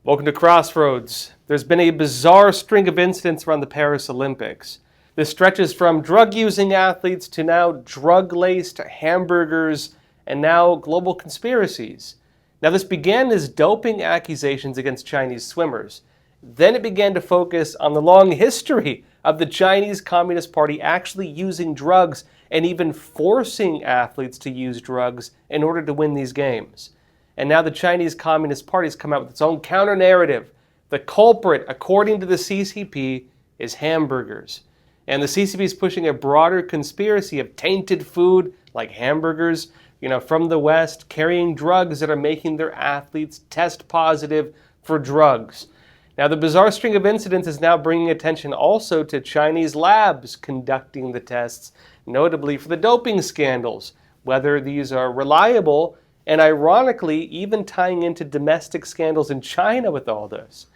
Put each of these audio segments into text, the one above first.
Welcome to Crossroads. There's been a bizarre string of incidents around the Paris Olympics. This stretches from drug-using athletes to now drug-laced hamburgers and now global conspiracies. Now this began as doping accusations against Chinese swimmers. Then it began to focus on the long history of the Chinese Communist Party actually using drugs and even forcing athletes to use drugs in order to win these games. And now the Chinese Communist Party has come out with its own counter-narrative. The culprit, according to the CCP, is hamburgers. And the CCP is pushing a broader conspiracy of tainted food, like hamburgers, from the West, carrying drugs that are making their athletes test positive for drugs. Now, the bizarre string of incidents is now bringing attention also to Chinese labs conducting the tests, notably for the doping scandals, whether these are reliable, and ironically, even tying into domestic scandals in China with all this.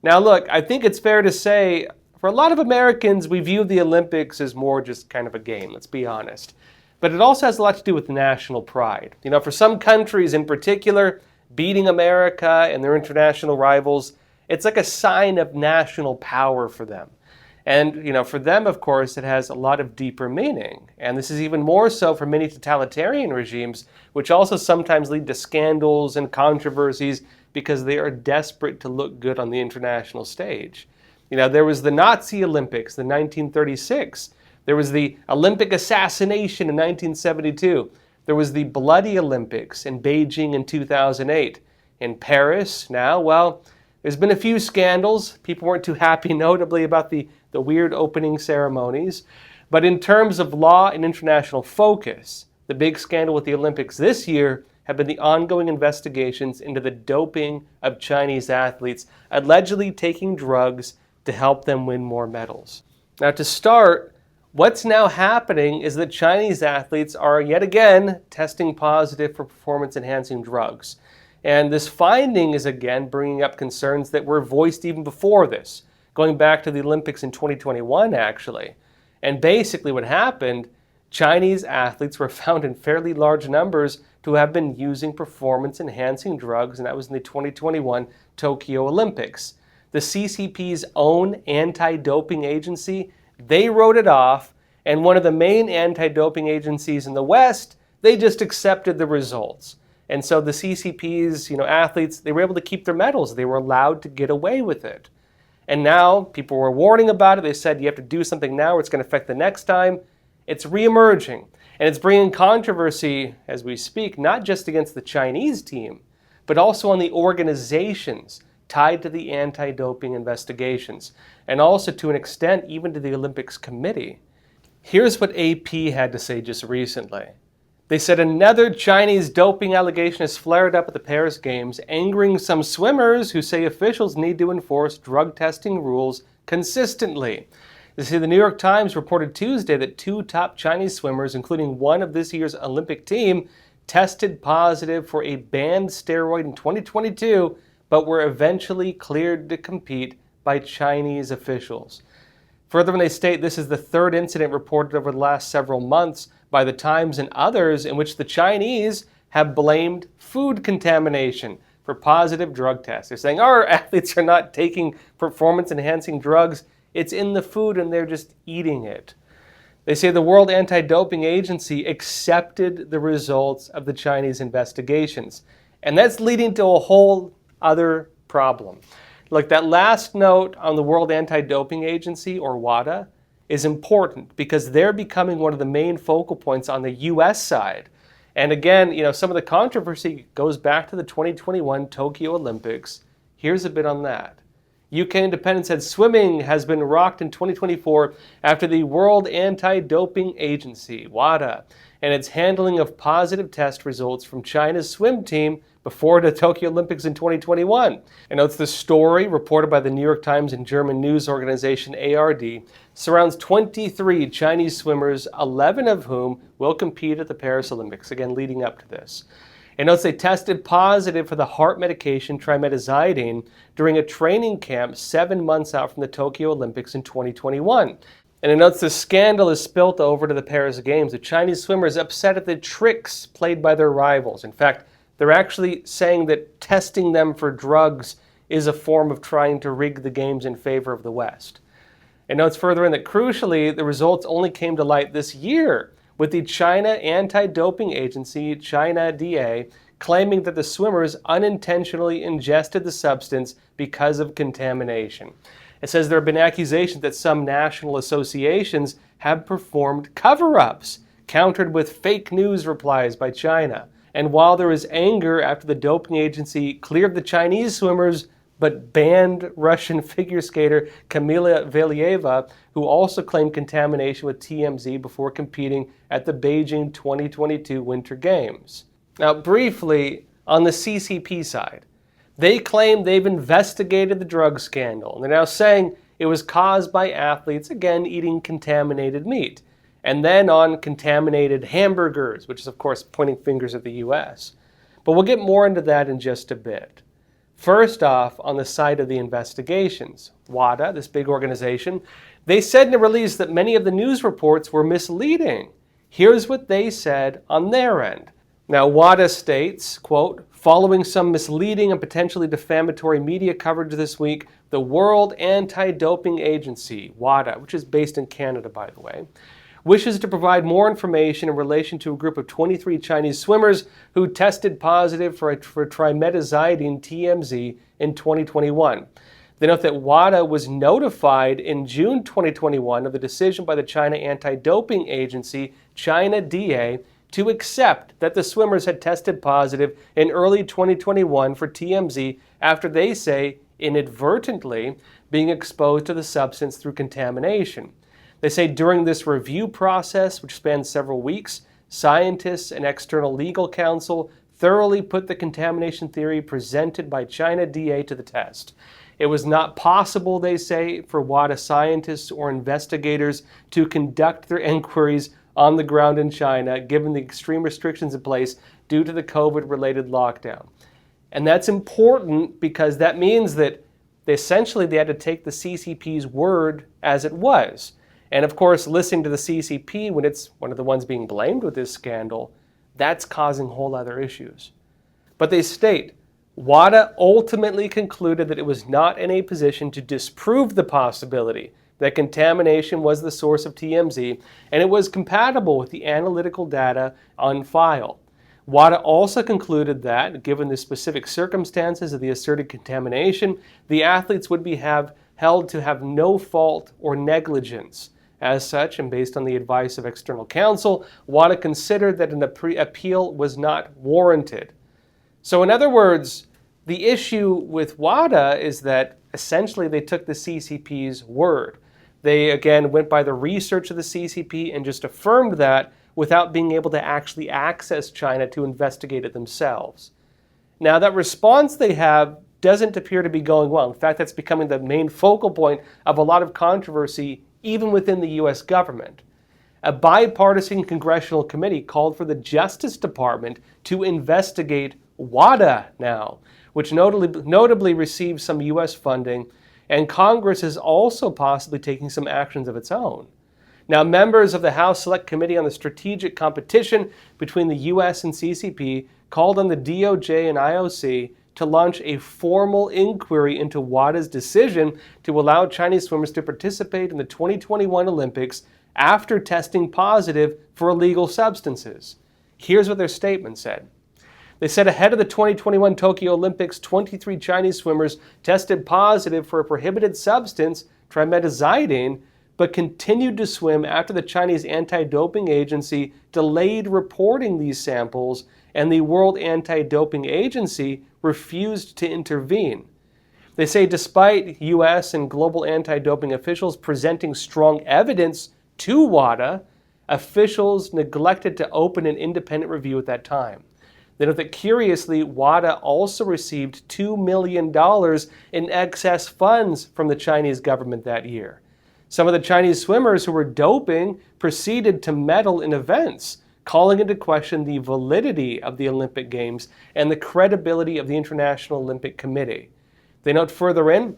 Now look, I think it's fair to say, for a lot of Americans, we view the Olympics as more just kind of a game, let's be honest. But it also has a lot to do with national pride. For some countries in particular, beating America and their international rivals, it's like a sign of national power for them. And, for them, of course, it has a lot of deeper meaning. And this is even more so for many totalitarian regimes, which also sometimes lead to scandals and controversies because they are desperate to look good on the international stage. There was the Nazi Olympics in 1936. There was the Olympic assassination in 1972. There was the Bloody Olympics in Beijing in 2008. In Paris now, well, there's been a few scandals. People weren't too happy, notably, about the weird opening ceremonies. But in terms of law and international focus, the big scandal with the Olympics this year have been the ongoing investigations into the doping of Chinese athletes, allegedly taking drugs to help them win more medals. Now to start, what's now happening is that Chinese athletes are yet again testing positive for performance-enhancing drugs. And this finding is again bringing up concerns that were voiced even before this, going back to the Olympics in 2021 actually. And basically what happened, Chinese athletes were found in fairly large numbers to have been using performance-enhancing drugs, and that was in the 2021 Tokyo Olympics. The CCP's own anti-doping agency, they wrote it off, and one of the main anti-doping agencies in the West, they just accepted the results. And so the CCP's, athletes, they were able to keep their medals. They were allowed to get away with it. And now people were warning about it. They said you have to do something now or it's going to affect the next time. It's reemerging. And it's bringing controversy as we speak, not just against the Chinese team, but also on the organizations tied to the anti-doping investigations. And also to an extent, even to the Olympics committee. Here's what AP had to say just recently. They said another Chinese doping allegation has flared up at the Paris Games, angering some swimmers who say officials need to enforce drug testing rules consistently. You see, the New York Times reported Tuesday that two top Chinese swimmers, including one of this year's Olympic team, tested positive for a banned steroid in 2022, but were eventually cleared to compete by Chinese officials. Further, when they state this is the third incident reported over the last several months by the Times and others in which the Chinese have blamed food contamination for positive drug tests. They're saying our athletes are not taking performance-enhancing drugs. It's in the food and they're just eating it. They say the World Anti-Doping Agency accepted the results of the Chinese investigations. And that's leading to a whole other problem. Look, that last note on the World Anti-Doping Agency, or WADA, is important because they're becoming one of the main focal points on the U.S. side. And again, some of the controversy goes back to the 2021 Tokyo Olympics. Here's a bit on that. UK Independent said swimming has been rocked in 2024 after the World Anti-Doping Agency, WADA, and its handling of positive test results from China's swim team before the Tokyo Olympics in 2021. And notes the story, reported by the New York Times and German news organization ARD, surrounds 23 Chinese swimmers, 11 of whom will compete at the Paris Olympics, again leading up to this. And notes they tested positive for the heart medication trimetazidine during a training camp 7 months out from the Tokyo Olympics in 2021. And it notes the scandal is spilt over to the Paris Games. The Chinese swimmers upset at the tricks played by their rivals. In fact, they're actually saying that testing them for drugs is a form of trying to rig the games in favor of the West. It notes further in that crucially, the results only came to light this year, with the China Anti-Doping Agency, China DA, claiming that the swimmers unintentionally ingested the substance because of contamination. It says there have been accusations that some national associations have performed cover-ups, countered with fake news replies by China. And while there is anger after the doping agency cleared the Chinese swimmers but banned Russian figure skater Kamila Valieva, who also claimed contamination with TMZ before competing at the Beijing 2022 Winter Games. Now, briefly, on the CCP side, they claim they've investigated the drug scandal, and they're now saying it was caused by athletes, again, eating contaminated meat, and then on contaminated hamburgers, which is, of course, pointing fingers at the U.S. But we'll get more into that in just a bit. First off, on the side of the investigations, WADA, this big organization, they said in a release that many of the news reports were misleading. Here's what they said on their end. Now, WADA states, quote, following some misleading and potentially defamatory media coverage this week, the World Anti-Doping Agency, WADA, which is based in Canada, by the way, wishes to provide more information in relation to a group of 23 Chinese swimmers who tested positive for trimetazidine TMZ in 2021. They note that WADA was notified in June 2021 of the decision by the China Anti-Doping Agency, China DA, to accept that the swimmers had tested positive in early 2021 for TMZ after they say inadvertently being exposed to the substance through contamination. They say during this review process, which spans several weeks, scientists and external legal counsel thoroughly put the contamination theory presented by China DA to the test. It was not possible, they say, for WADA scientists or investigators to conduct their inquiries on the ground in China, given the extreme restrictions in place due to the COVID-related lockdown. And that's important because that means that they had to take the CCP's word as it was. And of course, listening to the CCP when it's one of the ones being blamed with this scandal, that's causing whole other issues. But they state, WADA ultimately concluded that it was not in a position to disprove the possibility that contamination was the source of TMZ, and it was compatible with the analytical data on file. WADA also concluded that, given the specific circumstances of the asserted contamination, the athletes would be held to have no fault or negligence. As such, and based on the advice of external counsel, WADA considered that an appeal was not warranted. So in other words, the issue with WADA is that essentially they took the CCP's word. They, again, went by the research of the CCP and just affirmed that without being able to actually access China to investigate it themselves. Now, that response they have doesn't appear to be going well. In fact, that's becoming the main focal point of a lot of controversy even within the U.S. government. A bipartisan congressional committee called for the Justice Department to investigate WADA now, which notably received some U.S. funding, and Congress is also possibly taking some actions of its own. Now, members of the House Select Committee on the Strategic Competition between the U.S. and CCP called on the DOJ and IOC to launch a formal inquiry into WADA's decision to allow Chinese swimmers to participate in the 2021 Olympics after testing positive for illegal substances. Here's what their statement said. They said ahead of the 2021 Tokyo Olympics, 23 Chinese swimmers tested positive for a prohibited substance, trimetazidine, but continued to swim after the Chinese Anti-Doping Agency delayed reporting these samples and the World Anti-Doping Agency refused to intervene. They say despite U.S. and global anti-doping officials presenting strong evidence to WADA, officials neglected to open an independent review at that time. They note that curiously, WADA also received $2 million in excess funds from the Chinese government that year. Some of the Chinese swimmers who were doping proceeded to medal in events, calling into question the validity of the Olympic Games and the credibility of the International Olympic Committee. They note further in,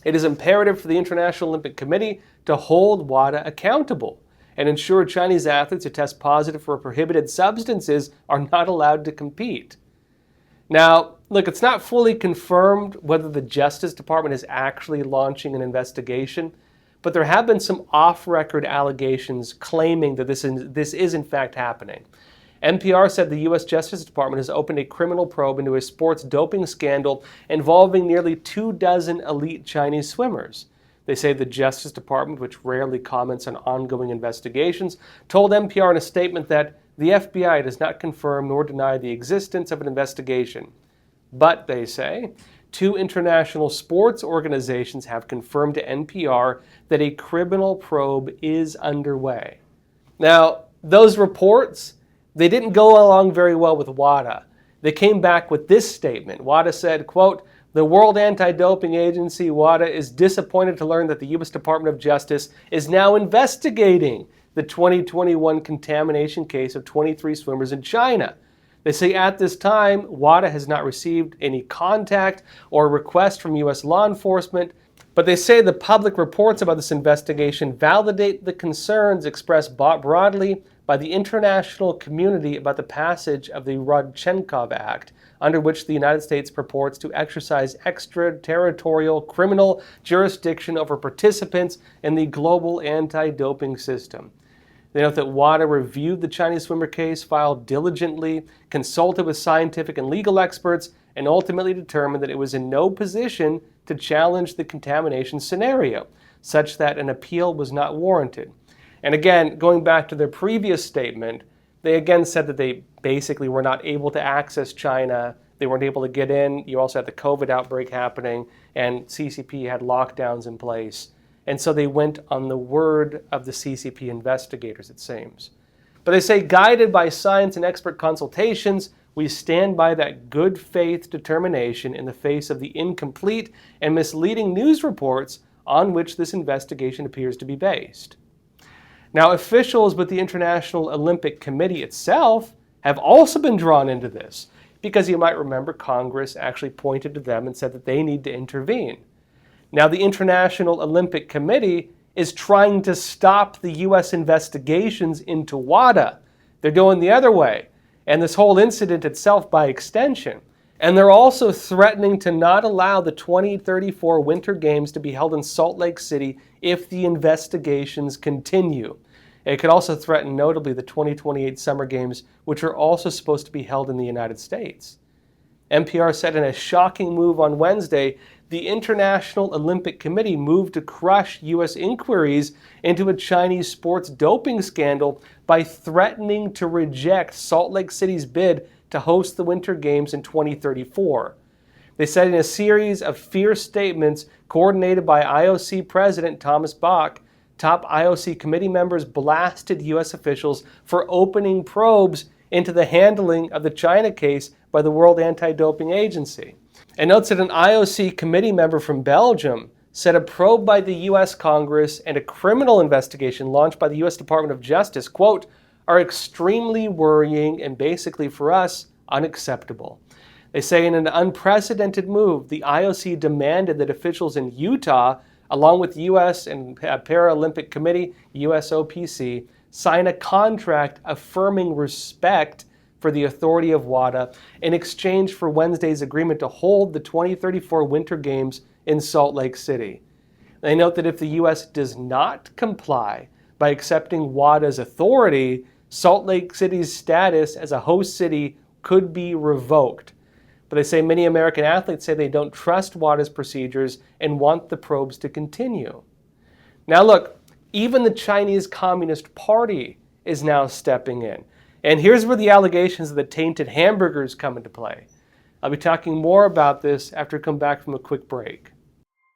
it is imperative for the International Olympic Committee to hold WADA accountable and ensure Chinese athletes who test positive for prohibited substances are not allowed to compete. Now, Look, it's not fully confirmed whether the Justice Department is actually launching an investigation, but there have been some off-record allegations claiming that this is in fact happening. NPR said the U.S. Justice Department has opened a criminal probe into a sports doping scandal involving nearly 24 elite Chinese swimmers. They say the Justice Department, which rarely comments on ongoing investigations, told NPR in a statement that the FBI does not confirm nor deny the existence of an investigation. But, they say, 2 international sports organizations have confirmed to NPR that a criminal probe is underway. Now, those reports, they didn't go along very well with WADA. They came back with this statement. WADA said, quote, "The World Anti-Doping Agency, WADA, is disappointed to learn that the U.S. Department of Justice is now investigating the 2021 contamination case of 23 swimmers in China. They say at this time, WADA has not received any contact or request from U.S. law enforcement, but they say the public reports about this investigation validate the concerns expressed broadly by the international community about the passage of the Rodchenkov Act, under which the United States purports to exercise extraterritorial criminal jurisdiction over participants in the global anti-doping system." They note that WADA reviewed the Chinese swimmer case, filed diligently, consulted with scientific and legal experts, and ultimately determined that it was in no position to challenge the contamination scenario, such that an appeal was not warranted. And again, going back to their previous statement, they again said that they basically were not able to access China. They weren't able to get in. You also had the COVID outbreak happening, and CCP had lockdowns in place. And so they went on the word of the CCP investigators, it seems. But they say, guided by science and expert consultations, we stand by that good faith determination in the face of the incomplete and misleading news reports on which this investigation appears to be based. Now, officials with the International Olympic Committee itself have also been drawn into this, because you might remember Congress actually pointed to them and said that they need to intervene. Now, the International Olympic Committee is trying to stop the U.S. investigations into WADA. They're going the other way, and this whole incident itself by extension. And they're also threatening to not allow the 2034 Winter Games to be held in Salt Lake City if the investigations continue. It could also threaten, notably, the 2028 Summer Games, which are also supposed to be held in the United States. NPR said in a shocking move on Wednesday, the International Olympic Committee moved to crush U.S. inquiries into a Chinese sports doping scandal by threatening to reject Salt Lake City's bid to host the Winter Games in 2034. They said in a series of fierce statements coordinated by IOC President Thomas Bach, top IOC committee members blasted U.S. officials for opening probes into the handling of the China case by the World Anti-Doping Agency. And notes that an IOC committee member from Belgium said a probe by the U.S. Congress and a criminal investigation launched by the U.S. Department of Justice, quote, are extremely worrying and basically for us, unacceptable. They say in an unprecedented move, the IOC demanded that officials in Utah, along with U.S. and Paralympic Committee, USOPC, sign a contract affirming respect for the authority of WADA in exchange for Wednesday's agreement to hold the 2034 Winter Games in Salt Lake City. They note that if the U.S. does not comply by accepting WADA's authority, Salt Lake City's status as a host city could be revoked. But they say many American athletes say they don't trust WADA's procedures and want the probes to continue. Now look, even the Chinese Communist Party is now stepping in. And here's where the allegations of the tainted hamburgers come into play. I'll be talking more about this after I come back from a quick break.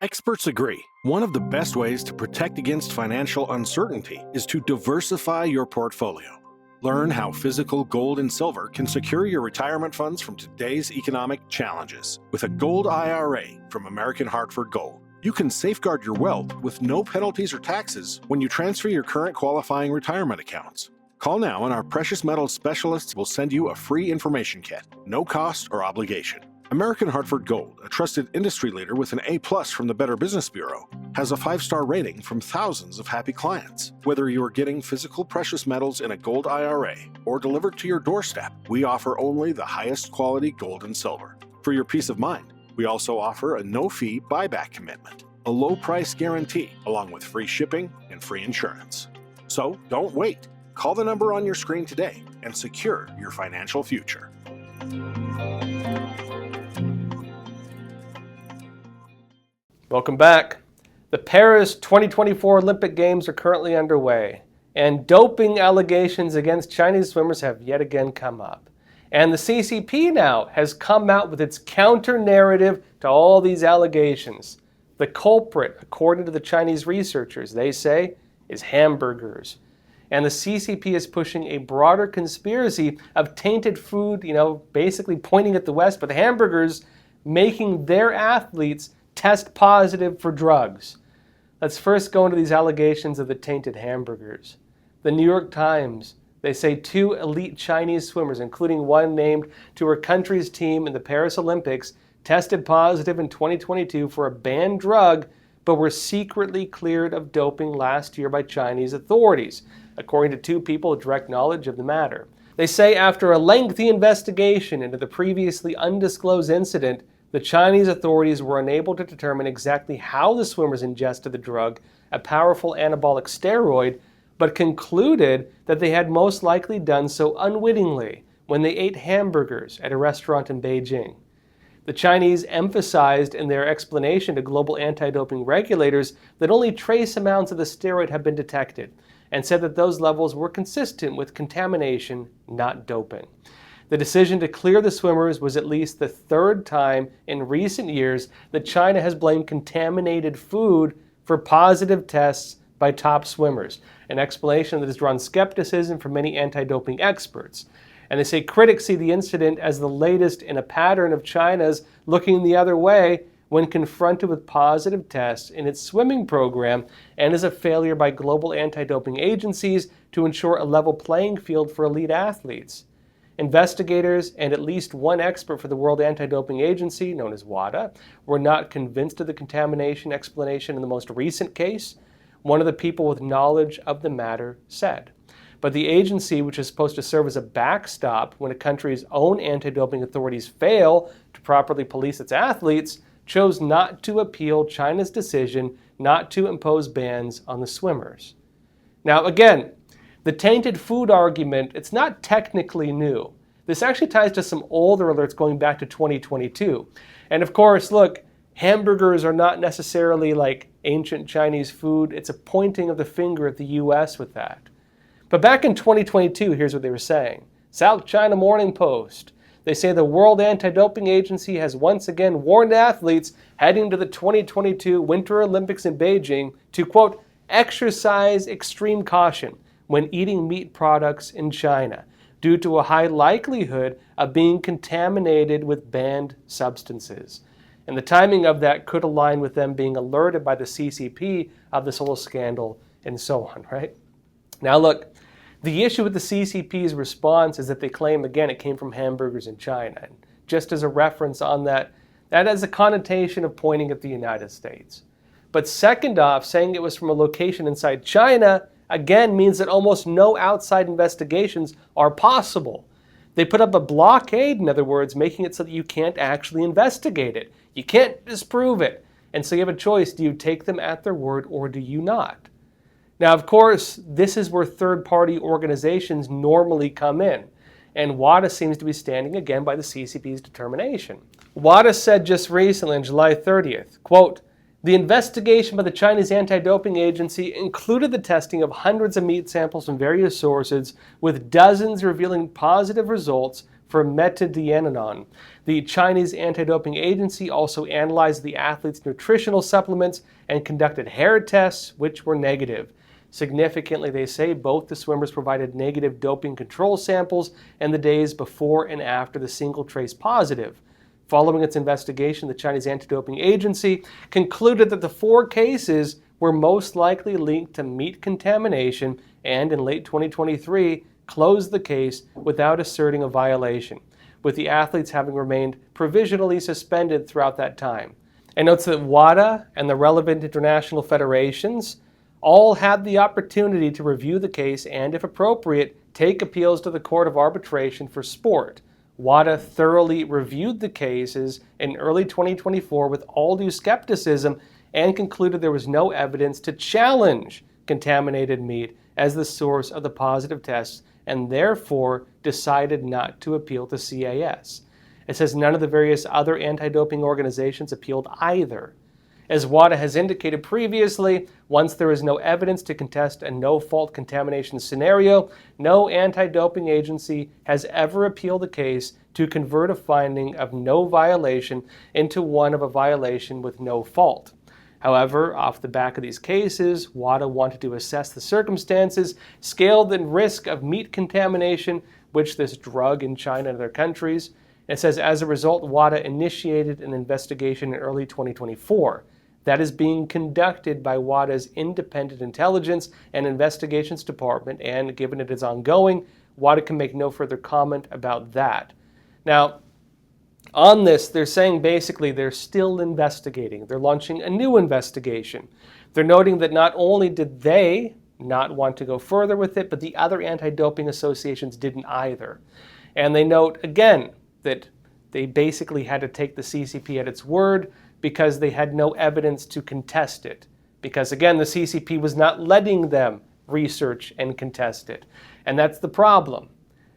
Experts agree. One of the best ways to protect against financial uncertainty is to diversify your portfolio. Learn how physical gold and silver can secure your retirement funds from today's economic challenges. With a gold IRA from American Hartford Gold, you can safeguard your wealth with no penalties or taxes when you transfer your current qualifying retirement accounts. Call now and our precious metals specialists will send you a free information kit, no cost or obligation. American Hartford Gold, a trusted industry leader with an A+ from the Better Business Bureau, has a 5-star rating from thousands of happy clients. Whether you are getting physical precious metals in a gold IRA or delivered to your doorstep, we offer only the highest quality gold and silver. For your peace of mind, we also offer a no-fee buyback commitment, a low-price guarantee, along with free shipping and free insurance. So don't wait. Call the number on your screen today and secure your financial future. Welcome back. The Paris 2024 Olympic Games are currently underway, and doping allegations against Chinese swimmers have yet again come up. And the CCP now has come out with its counter-narrative to all these allegations. The culprit, according to the Chinese researchers, they say, is hamburgers. And the CCP is pushing a broader conspiracy of tainted food, basically pointing at the West, but the hamburgers making their athletes test positive for drugs. Let's first go into these allegations of the tainted hamburgers. The New York Times, they say 2 elite Chinese swimmers, including one named to her country's team in the Paris Olympics, tested positive in 2022 for a banned drug, but were secretly cleared of doping last year by Chinese authorities, according to 2 people with direct knowledge of the matter. They say after a lengthy investigation into the previously undisclosed incident, the Chinese authorities were unable to determine exactly how the swimmers ingested the drug, a powerful anabolic steroid, but concluded that they had most likely done so unwittingly when they ate hamburgers at a restaurant in Beijing. The Chinese emphasized in their explanation to global anti-doping regulators that only trace amounts of the steroid have been detected, and said that those levels were consistent with contamination, not doping. The decision to clear the swimmers was at least the 3rd time in recent years that China has blamed contaminated food for positive tests by top swimmers, an explanation that has drawn skepticism from many anti-doping experts. And they say critics see the incident as the latest in a pattern of China's looking the other way when confronted with positive tests in its swimming program, and as a failure by global anti-doping agencies to ensure a level playing field for elite athletes. Investigators and at least one expert for the World Anti-Doping Agency, known as WADA, were not convinced of the contamination explanation in the most recent case, one of the people with knowledge of the matter said. But the agency, which is supposed to serve as a backstop when a country's own anti-doping authorities fail to properly police its athletes, chose not to appeal China's decision not to impose bans on the swimmers. Now again, the tainted food argument, it's not technically new. This actually ties to some older alerts going back to 2022. And of course, look, hamburgers are not necessarily like ancient Chinese food. It's a pointing of the finger at the US with that. But back in 2022, here's what they were saying. South China Morning Post. They say the World Anti-Doping Agency has once again warned athletes heading to the 2022 Winter Olympics in Beijing to, quote, exercise extreme caution when eating meat products in China due to a high likelihood of being contaminated with banned substances. And the timing of that could align with them being alerted by the CCP of this whole scandal and so on, right? Now look, the issue with the CCP's response is that they claim, again, it came from hamburgers in China. And just as a reference on that, that has a connotation of pointing at the United States. But second off, saying it was from a location inside China, again, means that almost no outside investigations are possible. They put up a blockade, in other words, making it so that you can't actually investigate it. You can't disprove it. And so you have a choice. Do you take them at their word or do you not? Now, of course, this is where third-party organizations normally come in. And WADA seems to be standing again by the CCP's determination. WADA said just recently on July 30th, quote, the investigation by the Chinese Anti-Doping Agency included the testing of hundreds of meat samples from various sources, with dozens revealing positive results for metadienonon. The Chinese Anti-Doping Agency also analyzed the athletes' nutritional supplements and conducted hair tests, which were negative. Significantly, they say both the swimmers provided negative doping control samples in the days before and after the single trace positive. Following its investigation, the Chinese Anti-Doping Agency concluded that the 4 cases were most likely linked to meat contamination and, in late 2023, closed the case without asserting a violation, with the athletes having remained provisionally suspended throughout that time. And notes that WADA and the relevant international federations all had the opportunity to review the case and, if appropriate, take appeals to the Court of Arbitration for Sport, WADA thoroughly reviewed the cases in early 2024 with all due skepticism and concluded there was no evidence to challenge contaminated meat as the source of the positive tests, and therefore decided not to appeal to CAS. It says none of the various other anti-doping organizations appealed either. As WADA has indicated previously, once there is no evidence to contest a no-fault contamination scenario, no anti-doping agency has ever appealed a case to convert a finding of no violation into one of a violation with no fault. However, off the back of these cases, WADA wanted to assess the circumstances, scale the risk of meat contamination, which this drug in China and other countries. It says, as a result, WADA initiated an investigation in early 2024. That is being conducted by WADA's Independent Intelligence and Investigations Department, and given it is ongoing, WADA can make no further comment about that. Now, on this, they're saying basically they're still investigating. They're launching a new investigation. They're noting that not only did they not want to go further with it, but the other anti-doping associations didn't either. And they note, again, that they basically had to take the CCP at its word because they had no evidence to contest it. Because, again, the CCP was not letting them research and contest it. And that's the problem.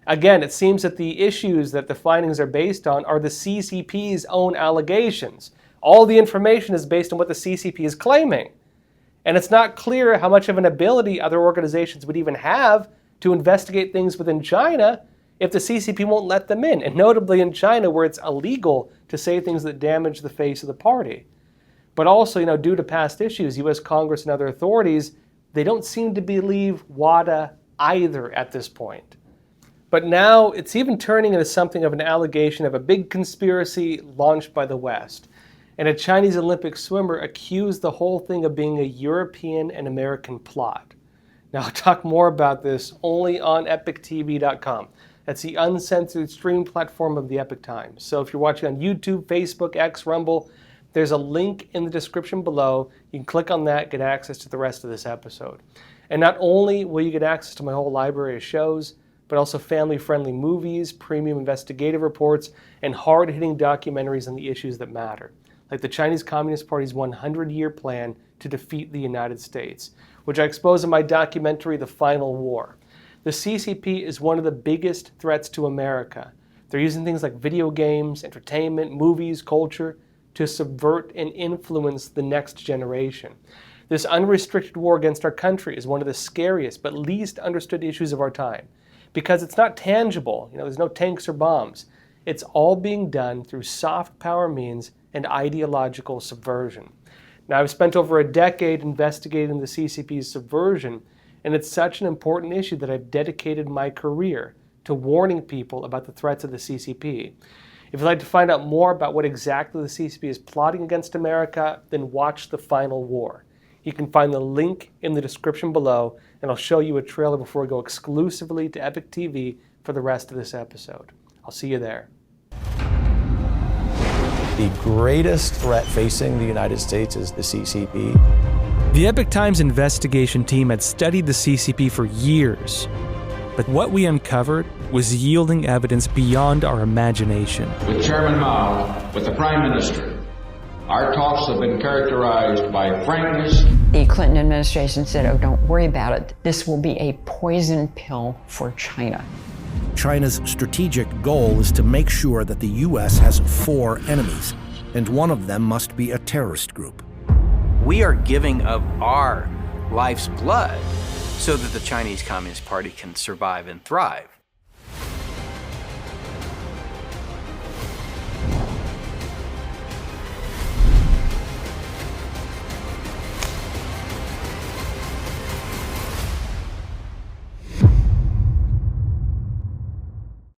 Again, it seems that the issues that the findings are based on are the CCP's own allegations. All the information is based on what the CCP is claiming. And it's not clear how much of an ability other organizations would even have to investigate things within China if the CCP won't let them in, and notably in China where it's illegal to say things that damage the face of the party. But also, due to past issues, U.S. Congress and other authorities, they don't seem to believe WADA either at this point. But now it's even turning into something of an allegation of a big conspiracy launched by the West. And a Chinese Olympic swimmer accused the whole thing of being a European and American plot. Now, I'll talk more about this only on EpicTV.com. That's the uncensored stream platform of the Epic Times. So if you're watching on YouTube, Facebook, X, Rumble, there's a link in the description below. You can click on that, get access to the rest of this episode. And not only will you get access to my whole library of shows, but also family-friendly movies, premium investigative reports, and hard-hitting documentaries on the issues that matter, like the Chinese Communist Party's 100-year plan to defeat the United States, which I expose in my documentary, The Final War. The CCP is one of the biggest threats to America. They're using things like video games, entertainment, movies, culture to subvert and influence the next generation. This unrestricted war against our country is one of the scariest but least understood issues of our time, because it's not tangible. There's no tanks or bombs. It's all being done through soft power means and ideological subversion. Now, I've spent over a decade investigating the CCP's subversion, and it's such an important issue that I've dedicated my career to warning people about the threats of the CCP. If you'd like to find out more about what exactly the CCP is plotting against America, then watch The Final War. You can find the link in the description below, and I'll show you a trailer before we go exclusively to Epic TV for the rest of this episode. I'll see you there. The greatest threat facing the United States is the CCP. The Epic Times investigation team had studied the CCP for years, but what we uncovered was yielding evidence beyond our imagination. With Chairman Mao, with the Prime Minister, our talks have been characterized by frankness. The Clinton administration said, oh, don't worry about it. This will be a poison pill for China. China's strategic goal is to make sure that the U.S. has 4 enemies, and one of them must be a terrorist group. We are giving of our life's blood so that the Chinese Communist Party can survive and thrive.